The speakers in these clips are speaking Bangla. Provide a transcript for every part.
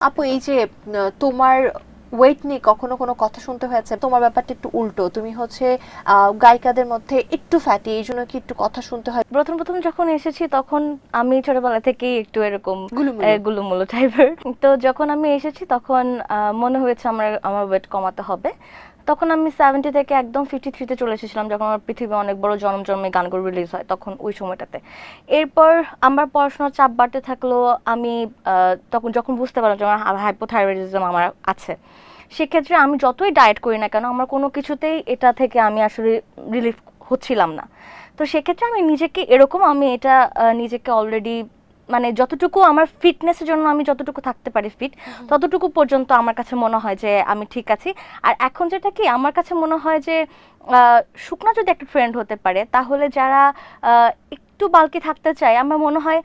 আপু এই যে তোমার ওয়েট নিয়ে কখনো কোনো কথা শুনতে হয়েছে? তোমার ব্যাপারটা একটু উল্টো, তুমি হচ্ছে গায়িকাদের মধ্যে একটু ফ্যাটি, এই জন্য কি একটু কথা শুনতে হয়? প্রথম প্রথম যখন এসেছি তখন আমি ছোটবেলা থেকেই একটু এরকম গুলুমুলু। গুলুমুলু টাইপের। তো যখন আমি এসেছি তখন মনে হয়েছে আমার আমার ওয়েট কমাতে হবে। তখন আমি 70 থেকে একদম 53-তে চলে এসেছিলাম, যখন আমার পৃথিবী অনেক বড় জনম জন্মে গানগুলো রিলিজ হয় তখন ওই সময়টাতে। এরপর আমার পড়াশোনার চাপ বাড়তে থাকলো। আমি তখন যখন বুঝতে পারলাম যে আমার হাইপোথাইরয়েডিজম আমার আছে, সেক্ষেত্রে আমি যতই ডায়েট করি না কেন আমার কোনো কিছুতেই এটা থেকে আমি আসলে রিলিফ হচ্ছিলাম না। তো সেক্ষেত্রে আমি নিজেকে এরকম আমি এটা নিজেকে অলরেডি মানে যতটুকু আমার ফিটনেসের জন্য আমি যতটুকু থাকতে পারি ফিট, ততটুকু পর্যন্ত আমার কাছে মনে হয় যে আমি ঠিক আছি। আর এখন যেটা কি আমার কাছে মনে হয় যে শুকনা যদি একটা ট্রেন্ড হতে পারে, তাহলে যারা একটু বালকি থাকতে চায় আমার মনে হয়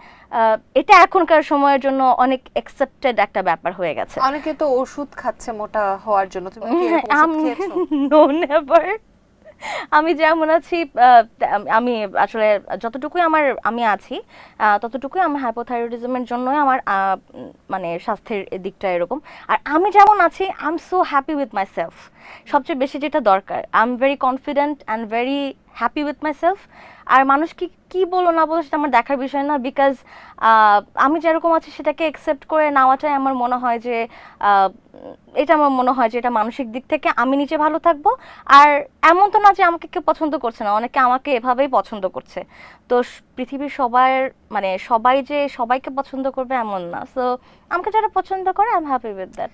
এটা এখনকার সময়ের জন্য অনেক অ্যাকসেপ্টেড একটা ব্যাপার হয়ে গেছে। অনেকে তো ওষুধ খাচ্ছে মোটা হওয়ার জন্য, তুমি কি এরকম ওষুধ খেয়েছো? No never. আমি যেমন আছি আমি আসলে যতটুকুই আমি আছি ততটুকুই আমার হাইপোথাইরয়েডিজমের জন্যই আমার মানে স্বাস্থ্যের দিকটা এরকম। আর আমি যেমন আছি I am so happy with myself. সবচেয়ে বেশি যেটা দরকার, I am very confident and very happy with myself. আর মানুষ কি কি বলো না বলো সেটা আমার দেখার বিষয় না, বিকজ আমি যেরকম আছি সেটাকে একসেপ্ট করে নেওয়াটাই আমার মনে হয় যে আহ, এটা আমার মনে হয় যে এটা মানসিক দিক থেকে আমি নিজে ভালো থাকবো। আর এমন তো না যে আমাকে কেউ পছন্দ করছে না, অনেকে আমাকে এভাবেই পছন্দ করছে। তো পৃথিবীর সবার মানে সবাই যে সবাইকে পছন্দ করবে এমন না। সো আমাকে যারা পছন্দ করে I am happy with that.